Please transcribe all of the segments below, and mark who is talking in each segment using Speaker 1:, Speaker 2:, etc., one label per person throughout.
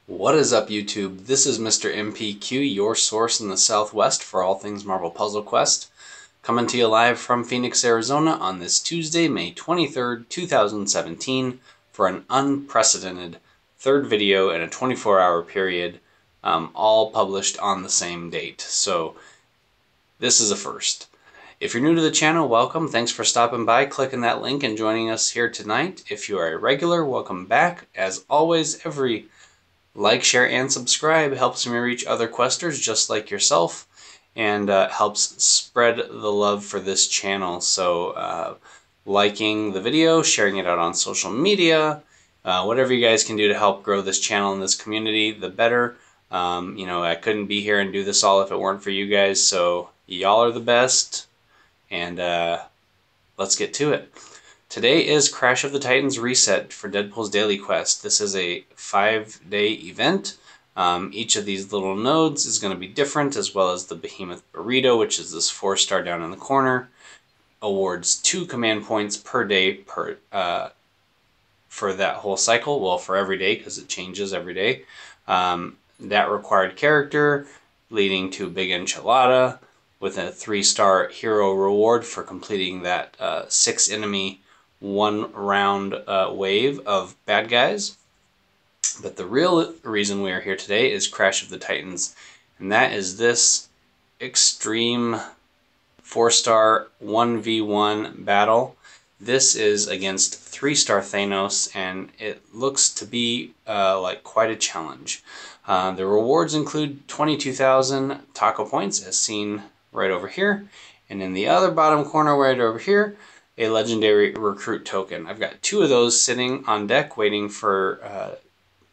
Speaker 1: What is up, YouTube? This is Mr. MPQ, your source in the Southwest for all things Marvel Puzzle Quest, coming to you live from Phoenix, Arizona on this Tuesday, May 23rd, 2017, for an unprecedented third video in a 24-hour period, all published on the same date. So this is a first. If you're new to the channel, welcome. Thanks for stopping by, clicking that link, and joining us here tonight. If you are a regular, welcome back. As always, every like, share, and subscribe helps me reach other questers just like yourself, and helps spread the love for this channel. So liking the video, sharing it out on social media, whatever you guys can do to help grow this channel and this community, the better. You know, I couldn't be here and do this all if it weren't for you guys, so y'all are the best, and let's get to it. Today is Crash of the Titans Reset for Deadpool's Daily Quest. This is a 5-day event. Each of these little nodes is going to be different, as well as the Behemoth Burrito, which is this 4-star down in the corner. Awards 2 command points per day for that whole cycle. Well, for every day, because it changes every day. That required character, leading to Big Enchilada, with a 3-star hero reward for completing that 6 enemy 1-round wave of bad guys. But the real reason we are here today is Crash of the Titans, and that is this extreme 4-star 1v1 battle. This is against 3-star Thanos, and it looks to be like quite a challenge. The rewards include 22,000 taco points, as seen right over here, and in the other bottom corner right over here, a legendary recruit token. I've got 2 of those sitting on deck waiting for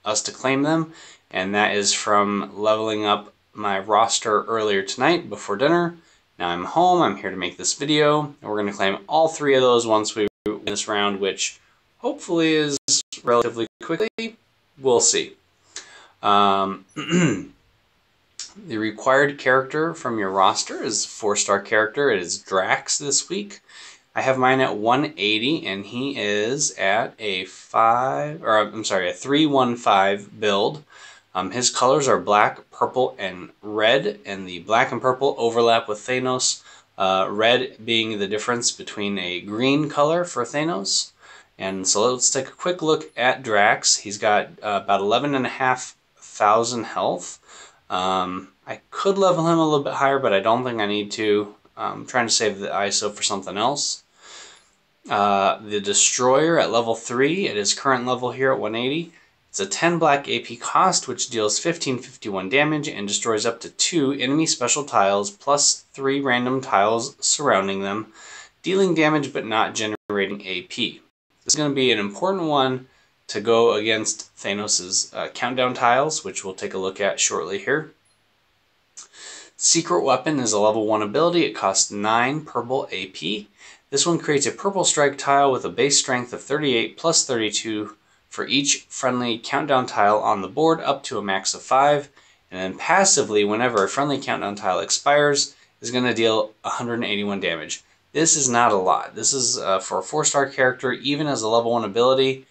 Speaker 1: us to claim them, and that is from leveling up my roster earlier tonight before dinner. Now I'm home, I'm here to make this video, and we're going to claim all 3 of those once we win this round, which hopefully is relatively quickly. We'll see. The required character from your roster is 4-star character. It is Drax this week. I have mine at 180, and he is at a 315 build. His colors are black, purple, and red, and the black and purple overlap with Thanos. Red being the difference between a green color for Thanos. And so let's take a quick look at Drax. He's got about 11,500 health. I could level him a little bit higher, but I don't think I need to. I'm trying to save the ISO for something else. The Destroyer at level 3 at his current level here at 180. It's a 10 black AP cost, which deals 1551 damage and destroys up to 2 enemy special tiles plus 3 random tiles surrounding them, dealing damage but not generating AP. This is going to be an important one to go against Thanos' countdown tiles, which we'll take a look at shortly here. Secret Weapon is a level 1 ability. It costs 9 purple AP. This one creates a purple strike tile with a base strength of 38 plus 32 for each friendly countdown tile on the board up to a max of 5. And then passively, whenever a friendly countdown tile expires, is going to deal 181 damage. This is not a lot. This is for a 4-star character, even as a level 1 ability,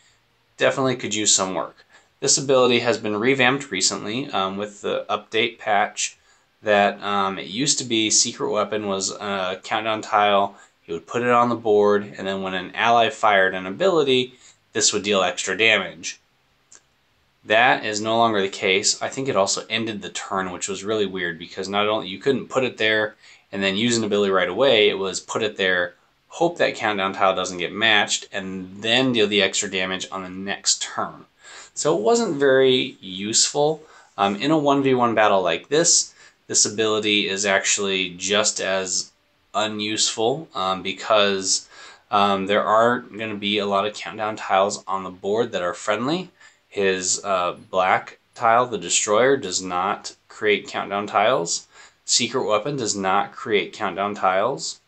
Speaker 1: definitely could use some work. This ability has been revamped recently with the update patch that it used to be Secret Weapon was a countdown tile. He would put it on the board, and then when an ally fired an ability, this would deal extra damage. That is no longer the case. I think it also ended the turn, which was really weird, because not only you couldn't put it there and then use an ability right away, it was put it there, hope that countdown tile doesn't get matched, and then deal the extra damage on the next turn. So it wasn't very useful. In a 1v1 battle like this ability is actually just as unuseful because there aren't going to be a lot of countdown tiles on the board that are friendly. His black tile, the Destroyer, does not create countdown tiles. Secret Weapon does not create countdown tiles.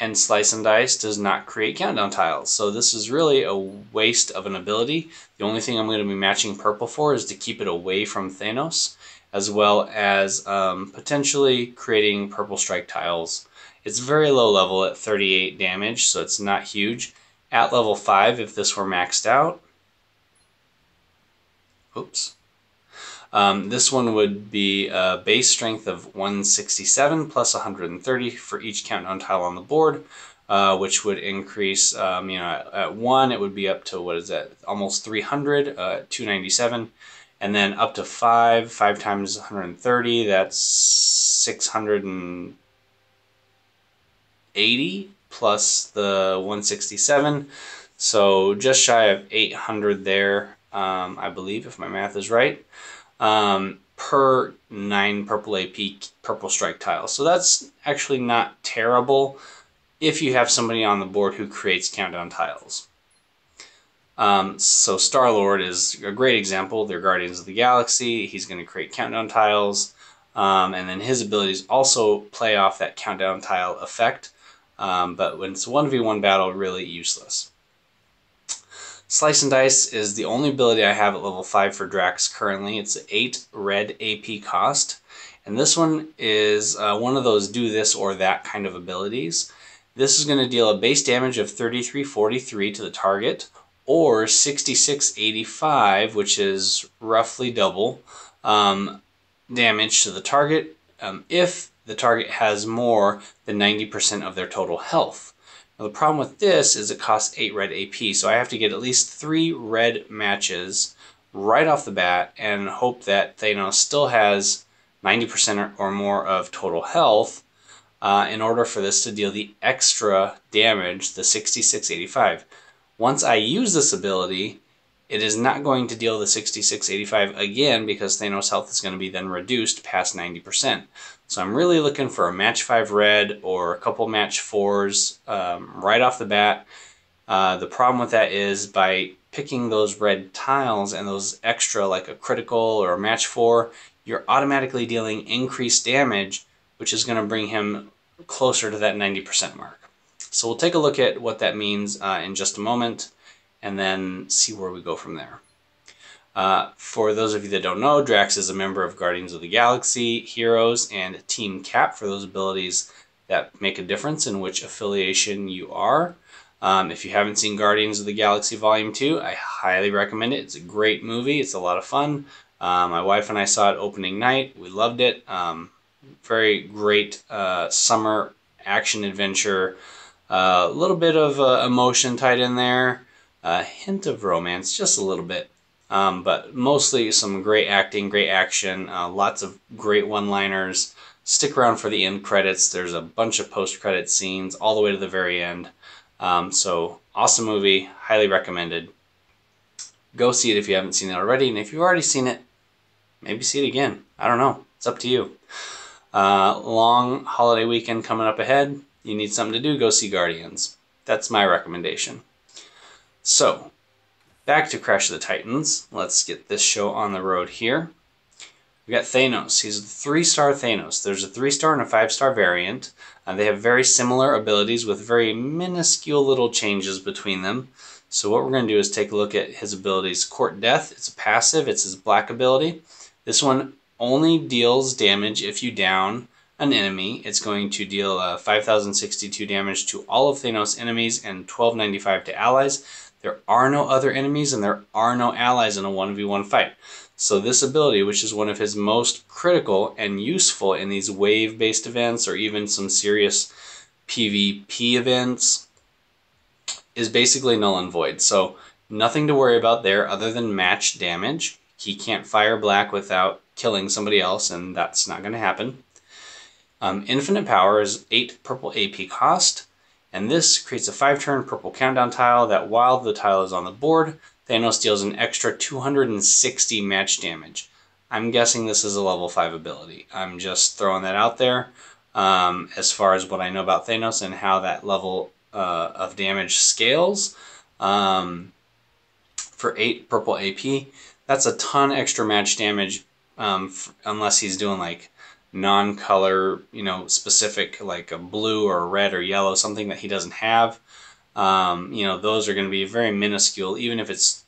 Speaker 1: And Slice and Dice does not create countdown tiles. So this is really a waste of an ability. The only thing I'm going to be matching purple for is to keep it away from Thanos, as well as potentially creating purple strike tiles. It's very low level at 38 damage, so it's not huge. At level 5, if this were maxed out, oops, This one would be a base strength of 167 plus 130 for each countdown tile on the board, which would increase, at 1 it would be up to, what is that, almost 300, 297. And then up to 5 times 130, that's 680 plus the 167. So just shy of 800 there, I believe, if my math is right, per 9 purple AP purple strike tiles. So that's actually not terrible if you have somebody on the board who creates countdown tiles. So Star-Lord is a great example. They're Guardians of the Galaxy. He's going to create countdown tiles. And then his abilities also play off that countdown tile effect. But when it's a 1v1 battle, really useless. Slice and Dice is the only ability I have at level 5 for Drax currently. It's 8 red AP cost. And this one is one of those do this or that kind of abilities. This is going to deal a base damage of 3343 to the target, or 6685, which is roughly double damage to the target if the target has more than 90% of their total health. Now the problem with this is it costs 8 red AP, so I have to get at least 3 red matches right off the bat and hope that Thanos still has 90% or more of total health in order for this to deal the extra damage, the 6685. Once I use this ability, it is not going to deal the 6685 again because Thanos' health is going to be then reduced past 90%. So I'm really looking for a match 5 red or a couple match 4s right off the bat. The problem with that is by picking those red tiles and those extra, like a critical or a match 4, you're automatically dealing increased damage, which is going to bring him closer to that 90% mark. So we'll take a look at what that means in just a moment, and then see where we go from there. For those of you that don't know, Drax is a member of Guardians of the Galaxy, Heroes, and Team Cap for those abilities that make a difference in which affiliation you are. If you haven't seen Guardians of the Galaxy Volume 2, I highly recommend it. It's a great movie. It's a lot of fun. My wife and I saw it opening night. We loved it. Very great summer action adventure. A little bit of emotion tied in there, a hint of romance, just a little bit, but mostly some great acting, great action, lots of great one-liners. Stick around for the end credits. There's a bunch of post-credit scenes all the way to the very end. So awesome movie, highly recommended. Go see it if you haven't seen it already, and if you've already seen it, maybe see it again. I don't know. It's up to you. Long holiday weekend coming up ahead. You need something to do, go see Guardians. That's my recommendation. So, back to Crash of the Titans. Let's get this show on the road here. We got Thanos. He's a 3-star Thanos. There's a 3-star and a 5-star variant. They have very similar abilities with very minuscule little changes between them. So what we're going to do is take a look at his abilities. Court Death, it's a passive, it's his black ability. This one only deals damage if you down an enemy. It's going to deal 5,062 damage to all of Thanos' enemies and 1,295 to allies. There are no other enemies and there are no allies in a 1v1 fight. So this ability, which is one of his most critical and useful in these wave-based events or even some serious PvP events, is basically null and void. So nothing to worry about there other than match damage. He can't fire black without killing somebody else, and that's not going to happen. Infinite Power is 8 purple AP cost, and this creates a 5-turn purple countdown tile that while the tile is on the board, Thanos deals an extra 260 match damage. I'm guessing this is a level 5 ability. I'm just throwing that out there as far as what I know about Thanos and how that level of damage scales. For 8 purple AP, that's a ton extra match damage unless he's doing like non-color, specific, like a blue or a red or yellow, something that he doesn't have. Those are going to be very minuscule. Even if it's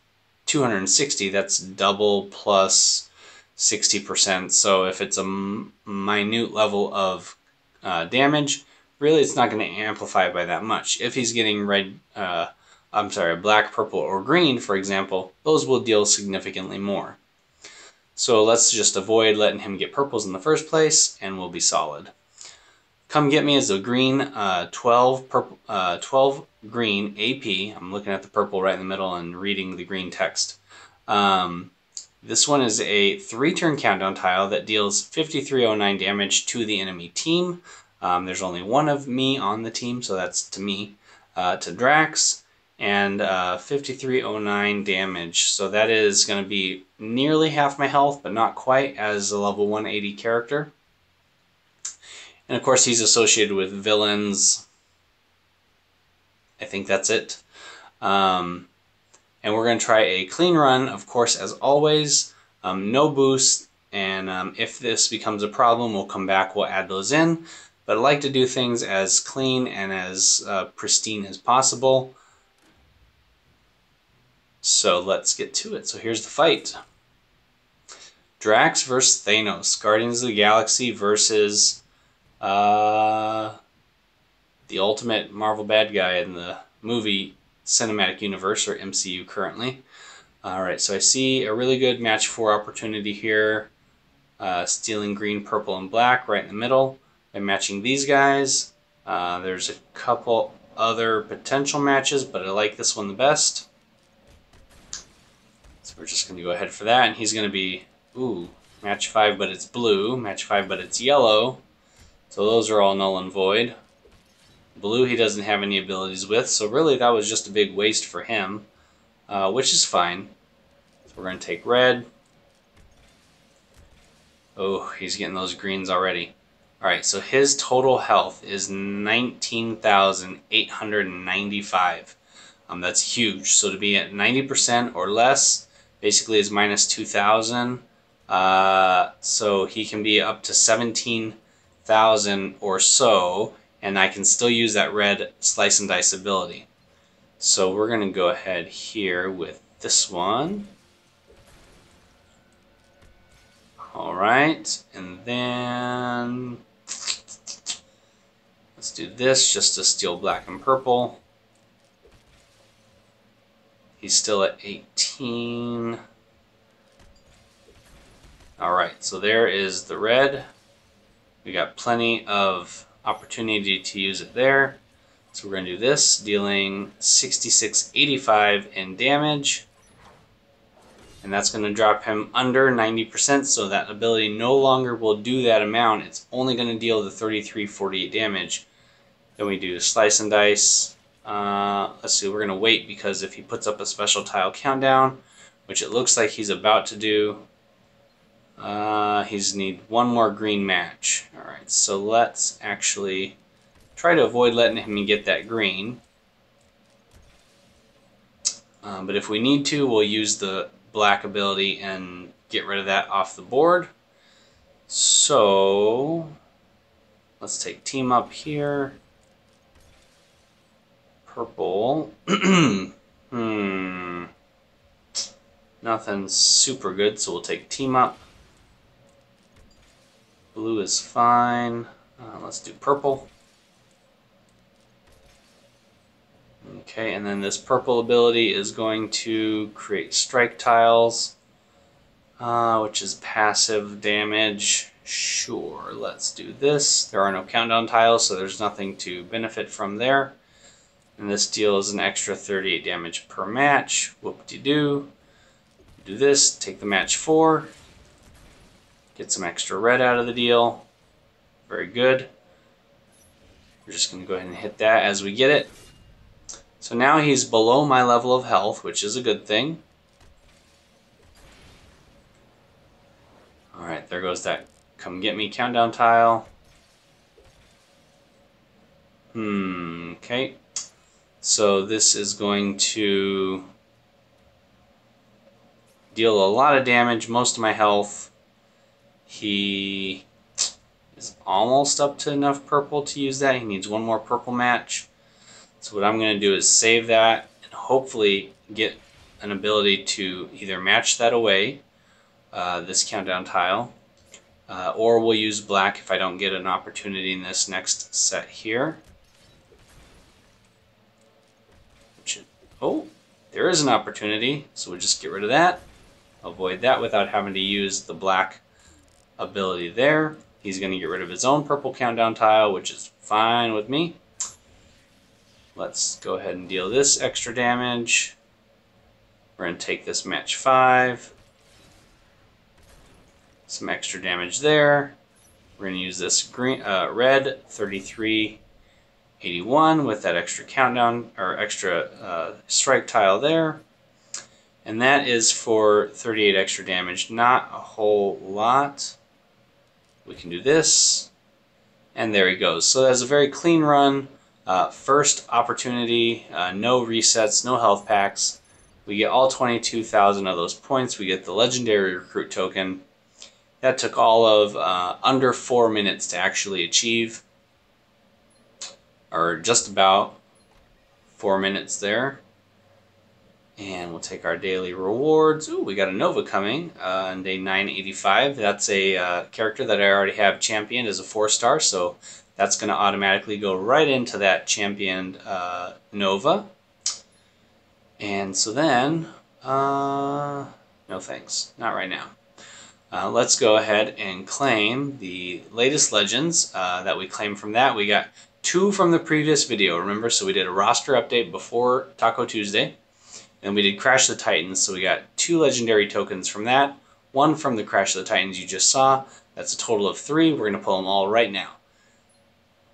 Speaker 1: 260, that's double plus 60%. So if it's a minute level of damage, really it's not going to amplify by that much. If he's getting black, purple, or green, for example, those will deal significantly more. So let's just avoid letting him get purples in the first place, and we'll be solid. Come Get Me is a green 12 green AP. I'm looking at the purple right in the middle and reading the green text. This one is a 3-turn countdown tile that deals 5309 damage to the enemy team. There's only one of me on the team, so that's to me, to Drax, and 5309 damage. So that is going to be nearly half my health, but not quite, as a level 180 character. And of course, he's associated with villains. I think that's it. And we're going to try a clean run, of course, as always. No boost, and if this becomes a problem, we'll come back, we'll add those in. But I like to do things as clean and as pristine as possible. So let's get to it. So here's the fight. Drax versus Thanos. Guardians of the Galaxy versus the ultimate Marvel bad guy in the movie cinematic universe, or MCU currently. Alright, so I see a really good match 4 opportunity here. Stealing green, purple, and black right in the middle by matching these guys. There's a couple other potential matches, but I like this one the best. So we're just going to go ahead for that, and he's going to be, ooh, match 5 but it's blue, match 5 but it's yellow. So those are all null and void. Blue he doesn't have any abilities with, so really that was just a big waste for him, which is fine. So we're going to take red. Oh, he's getting those greens already. Alright, so his total health is 19,895. That's huge. So to be at 90% or less, basically is minus 2,000. So he can be up to 17,000 or so, and I can still use that red slice and dice ability. So we're going to go ahead here with this one. Alright, and then let's do this just to steal black and purple. He's still at 18. Alright, so there is the red. We got plenty of opportunity to use it there. So we're going to do this, dealing 6685 in damage. And that's going to drop him under 90%, so that ability no longer will do that amount. It's only going to deal the 3348 damage. Then we do slice and dice. Let's see, we're going to wait, because if he puts up a special tile countdown, which it looks like he's about to do, he's need one more green match. Alright, so let's actually try to avoid letting him get that green. But if we need to, we'll use the black ability and get rid of that off the board. So let's take team up here. Purple. Nothing super good, so we'll take team up. Blue is fine. Let's do purple. Okay, and then this purple ability is going to create strike tiles, which is passive damage. Sure, let's do this. There are no countdown tiles, so there's nothing to benefit from there. And this deals an extra 38 damage per match. Whoop-de-doo. Do this, take the match 4. Get some extra red out of the deal. Very good. We're just going to go ahead and hit that as we get it. So now he's below my level of health, which is a good thing. Alright, there goes that come get me countdown tile. Okay. So this is going to deal a lot of damage, most of my health. He is almost up to enough purple to use that. He needs one more purple match. So what I'm going to do is save that and hopefully get an ability to either match that away, this countdown tile, or we'll use black if I don't get an opportunity in this next set here. Oh, there is an opportunity, so we'll just get rid of that. avoid that without having to use the black ability there. He's going to get rid of his own purple countdown tile, which is fine with me. Let's go ahead and deal this extra damage. We're going to take this match 5. Some extra damage there. We're going to use this green, red 3381 with that extra countdown or extra strike tile there. And that is for 38 extra damage. Not a whole lot. We can do this. And there he goes. So that's a very clean run. First opportunity, no resets, no health packs. We get all 22,000 of those points. We get the legendary recruit token. That took all of under 4 minutes to actually achieve, or just about 4 minutes there. And we'll take our daily rewards. Ooh, we got a Nova coming on day 985. That's a character that I already have championed as a 4-star, so that's going to automatically go right into that championed Nova. And so then, no thanks, not right now. Let's go ahead and claim the latest legends that we claimed from that. We got 2 from the previous video, remember? So we did a roster update before Taco Tuesday. And we did Crash the Titans, so we got 2 legendary tokens from that. 1 from the Crash the Titans you just saw. That's a total of 3. We're going to pull them all right now.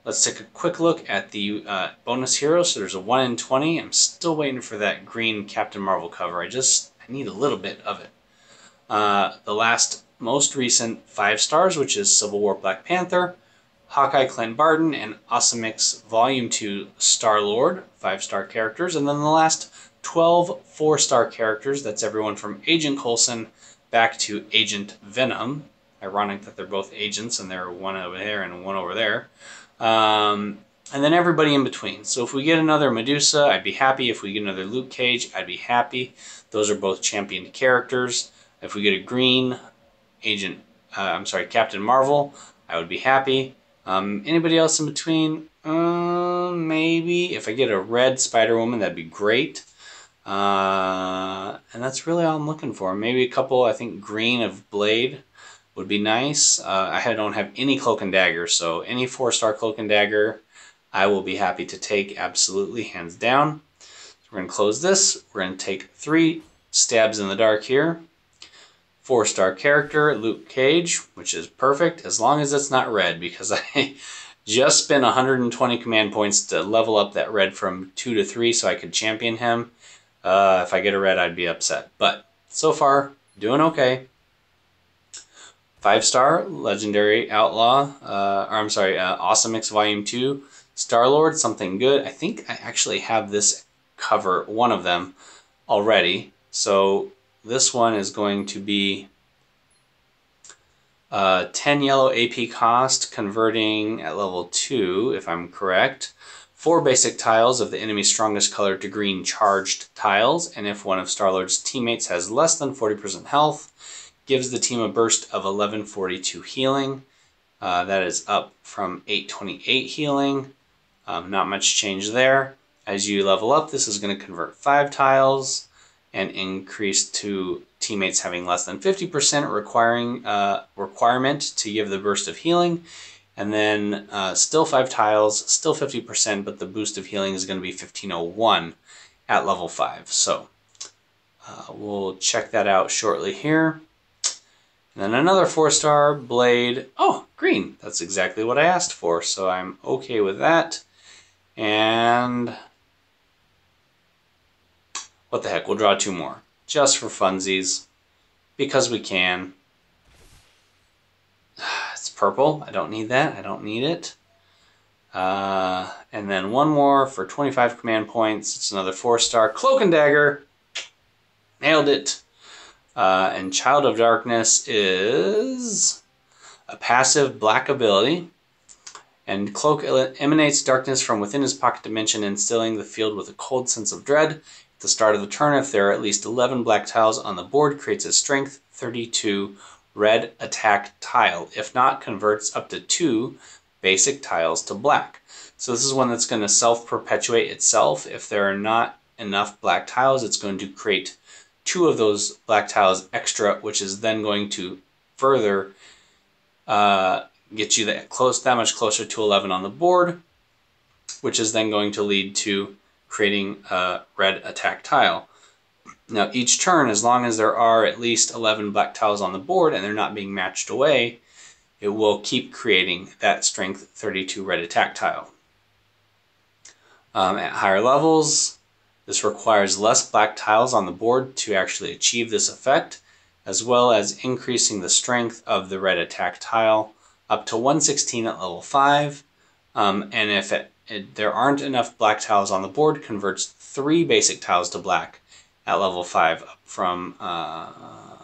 Speaker 1: Let's take a quick look at the bonus heroes. So there's a 1 in 20. I'm still waiting for that green Captain Marvel cover. I need a little bit of it. The last most recent 5 stars, which is Civil War Black Panther, Hawkeye Clint Barton, and Awesome Mix Volume 2 Star-Lord, 5-star characters. And then the last 12 4-star characters. That's everyone from Agent Coulson back to Agent Venom. Ironic that they're both agents and they're one over there and one over there. And then everybody in between. So if we get another Medusa, I'd be happy. If we get another Luke Cage, I'd be happy. Those are both championed characters. If we get a green Captain Marvel, I would be happy. Anybody else in between? Maybe. If I get a red Spider-Woman, that'd be great. And that's really all I'm looking for. Maybe a couple, I think green of Blade would be nice. I don't have any Cloak and Dagger, so any 4-star Cloak and Dagger I will be happy to take, absolutely, hands down. So we're going to close this. We're going to take 3 stabs in the dark here. 4-star character, Luke Cage, which is perfect, as long as it's not red, because I just spent 120 command points to level up that red from 2 to 3 so I could champion him. If I get a red, I'd be upset. But so far, doing okay. 5-star Legendary Outlaw, Awesome Mix Volume 2, Star-Lord, something good. I think I actually have this cover, one of them, already. So this one is going to be 10 yellow AP cost, converting at level 2, if I'm correct. 4 basic tiles of the enemy's strongest color to green charged tiles, and if one of Star-Lord's teammates has less than 40% health, gives the team a burst of 1142 healing. That is up from 828 healing. Not much change there. As you level up, this is going to convert 5 tiles and increase to teammates having less than 50% requirement to give the burst of healing. And then still 5 tiles, still 50%, but the boost of healing is going to be 1501 at level 5. So we'll check that out shortly here. And then another 4-star Blade. Oh, green. That's exactly what I asked for, so I'm okay with that. And what the heck, we'll draw 2 more. Just for funsies. Because we can. It's purple. I don't need that. I don't need it. And then 1 more for 25 command points. It's another 4-star Cloak and Dagger. Nailed it. And Child of Darkness is a passive black ability. And Cloak emanates darkness from within his pocket dimension, instilling the field with a cold sense of dread. At the start of the turn, if there are at least 11 black tiles on the board, creates a strength 32 red attack tile. If not, converts up to 2 basic tiles to black. So this is one that's going to self-perpetuate itself. If there are not enough black tiles, it's going to create 2 of those black tiles extra, which is then going to further get you that much closer to 11 on the board, which is then going to lead to creating a red attack tile. Now each turn, as long as there are at least 11 black tiles on the board and they're not being matched away, it will keep creating that strength 32 red attack tile. At higher levels, this requires less black tiles on the board to actually achieve this effect, as well as increasing the strength of the red attack tile up to 116 at level 5. And if there aren't enough black tiles on the board, converts 3 basic tiles to black at level 5 up from, I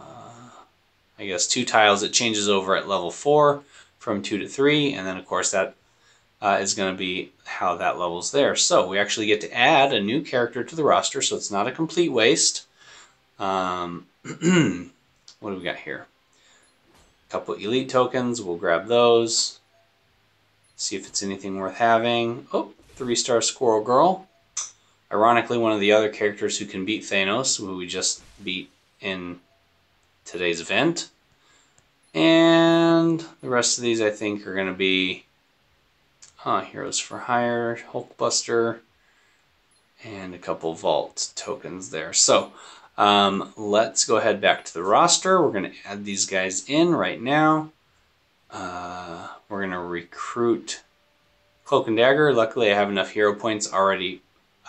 Speaker 1: guess, 2 tiles. It changes over at level 4 from 2 to 3, and then of course that is going to be how that level's there. So we actually get to add a new character to the roster, so it's not a complete waste. What do we got here? A couple elite tokens, we'll grab those. See if it's anything worth having. Oh, 3-star Squirrel Girl. Ironically, one of the other characters who can beat Thanos, who we just beat in today's event. And the rest of these I think are going to be Heroes for Hire, Hulkbuster, and a couple Vault tokens there. So let's go ahead back to the roster. We're going to add these guys in right now. We're going to recruit Cloak and Dagger. Luckily, I have enough hero points already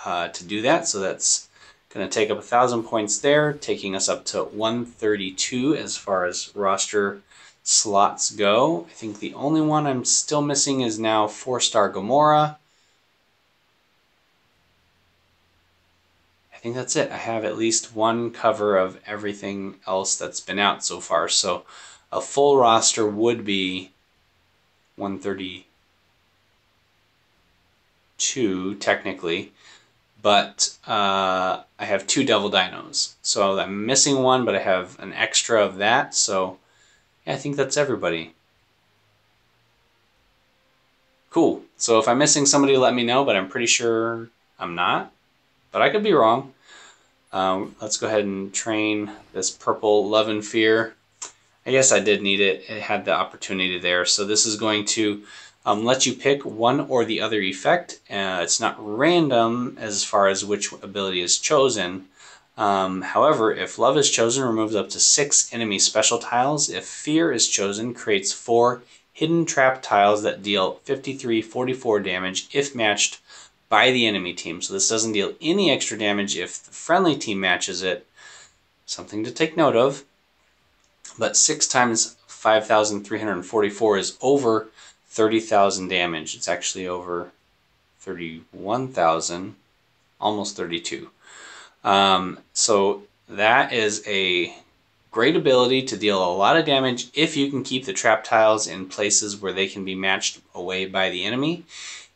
Speaker 1: to do that, so that's going to take up 1,000 points there, taking us up to 132 as far as roster slots go. I think the only one I'm still missing is now 4-star Gamora. I think that's it. I have at least one cover of everything else that's been out so far, so a full roster would be 132 technically, but I have 2 Devil Dinos, so I'm missing one, but I have an extra of that, so yeah, I think that's everybody. Cool. So if I'm missing somebody, let me know, but I'm pretty sure I'm not, but I could be wrong. Let's go ahead and train this purple Love and Fear. I guess I did need it. It had the opportunity there. So this is going to let you pick one or the other effect. It's not random as far as which ability is chosen. However, if Love is chosen, removes up to 6 enemy special tiles. If Fear is chosen, creates 4 hidden trap tiles that deal 53-44 damage if matched by the enemy team. So this doesn't deal any extra damage if the friendly team matches it. Something to take note of. But 6 times 5,344 is over 30,000 damage. It's actually over 31,000, almost 32. So that is a great ability to deal a lot of damage if you can keep the trap tiles in places where they can be matched away by the enemy.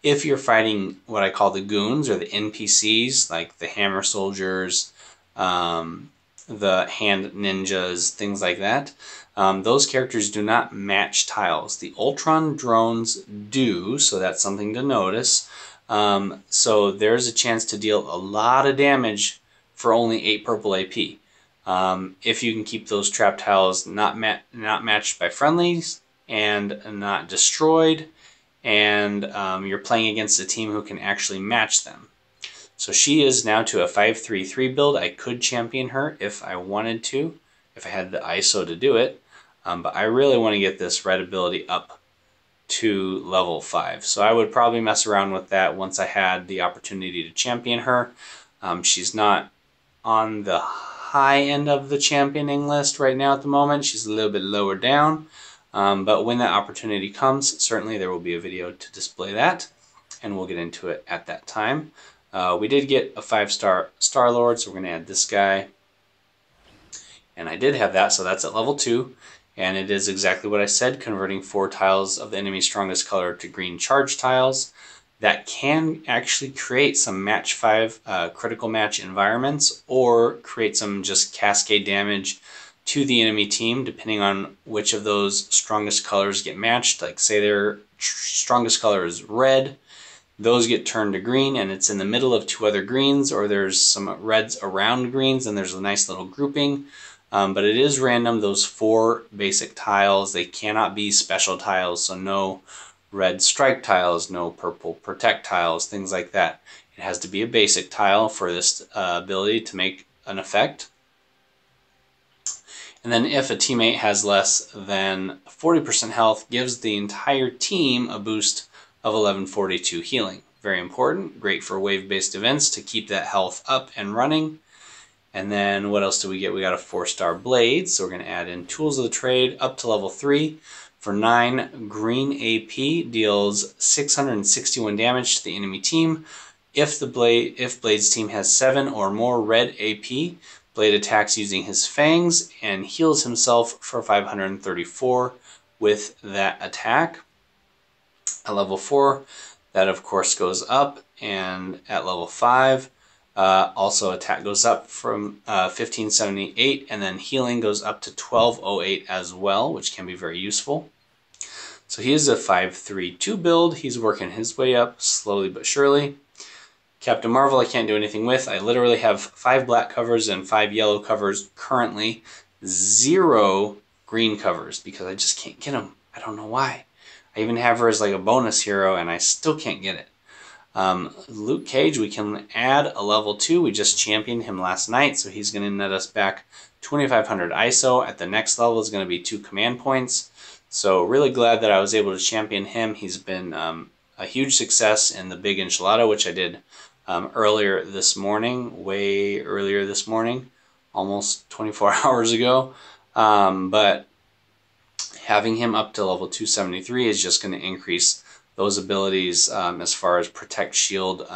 Speaker 1: If you're fighting what I call the goons or the NPCs, like the hammer soldiers, the hand ninjas, things like that, those characters do not match tiles. The Ultron drones do, so that's something to notice. So there's a chance to deal a lot of damage for only 8 purple AP. If you can keep those trap tiles not matched by friendlies and not destroyed, and you're playing against a team who can actually match them. So she is now to a 5-3-3 build. I could champion her if I wanted to, if I had the ISO to do it. But I really want to get this red ability up to level 5. So I would probably mess around with that once I had the opportunity to champion her. She's not on the high end of the championing list right now at the moment. She's a little bit lower down. But when that opportunity comes, certainly there will be a video to display that, and we'll get into it at that time. We did get a 5-star Star-Lord, so we're going to add this guy. And I did have that, so that's at level 2. And it is exactly what I said, converting 4 tiles of the enemy's strongest color to green charge tiles. That can actually create some match 5 critical match environments, or create some just cascade damage to the enemy team, depending on which of those strongest colors get matched. Like say their strongest color is red, those get turned to green, and it's in the middle of two other greens, or there's some reds around greens, and there's a nice little grouping. But it is random, those 4 basic tiles. They cannot be special tiles, so no red strike tiles, no purple protect tiles, things like that. It has to be a basic tile for this ability to make an effect. And then if a teammate has less than 40% health, gives the entire team a boost of 1142 healing. Very important, great for wave-based events to keep that health up and running. And then what else do we get? We got a 4-star blade, so we're going to add in tools of the trade up to level 3 for 9 green AP, deals 661 damage to the enemy team. If Blade's team has 7 or more red AP, Blade attacks using his fangs and heals himself for 534 with that attack. At level 4, that of course goes up, and at level 5, also attack goes up from 1578, and then healing goes up to 1208 as well, which can be very useful. So he is a 5-3-2 build. He's working his way up slowly but surely. Captain Marvel I can't do anything with. I literally have 5 black covers and 5 yellow covers currently. 0 green covers because I just can't get them. I don't know why. I even have her as like a bonus hero and I still can't get it. Luke Cage, we can add a level 2. We just championed him last night, so he's going to net us back 2500 ISO. At the next level is going to be 2 command points. So really glad that I was able to champion him. He's been a huge success in the big enchilada, which I did earlier this morning, way earlier this morning, almost 24 hours ago. But having him up to level 273 is just going to increase those abilities as far as protect, shield,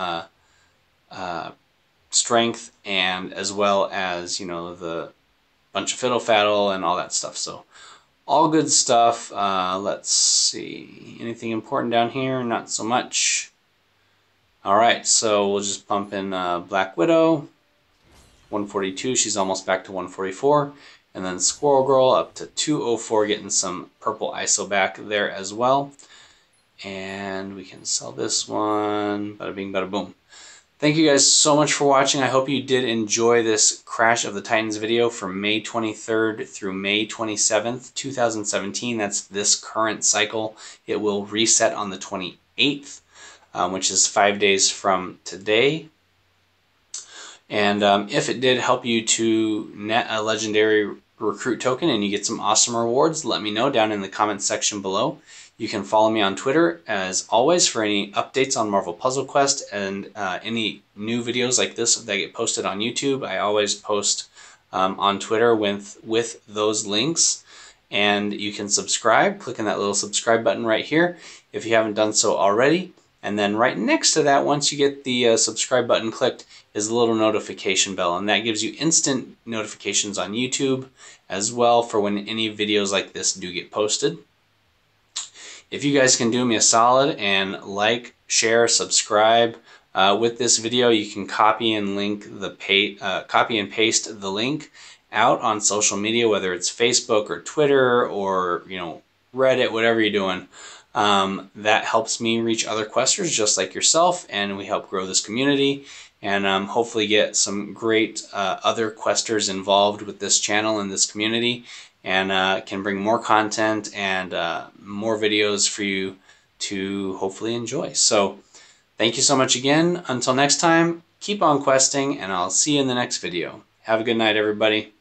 Speaker 1: strength, and as well as, you know, the bunch of fiddle faddle and all that stuff. So all good stuff. Let's see, anything important down here? Not so much. All right, so we'll just pump in Black Widow, 142. She's almost back to 144. And then Squirrel Girl up to 204, getting some purple ISO back there as well. And we can sell this one. Bada bing, bada boom. Thank you guys so much for watching. I hope you did enjoy this Crash of the Titans video from May 23rd through May 27th, 2017. That's this current cycle. It will reset on the 28th, which is 5 days from today. And if it did help you to net a legendary recruit token and you get some awesome rewards, let me know down in the comments section below. You can follow me on Twitter, as always, for any updates on Marvel Puzzle Quest and any new videos like this that get posted on YouTube. I always post on Twitter with those links. And you can subscribe, clicking that little subscribe button right here if you haven't done so already. And then right next to that, once you get the subscribe button clicked, is the little notification bell. And that gives you instant notifications on YouTube as well for when any videos like this do get posted. If you guys can do me a solid and like, share, subscribe with this video, you can copy and paste the link out on social media, whether it's Facebook or Twitter or, you know, Reddit, whatever you're doing. That helps me reach other questers just like yourself, and we help grow this community and hopefully get some great other questers involved with this channel and this community, and can bring more content and more videos for you to hopefully enjoy. So thank you so much again. Until next time, keep on questing, and I'll see you in the next video. Have a good night, everybody.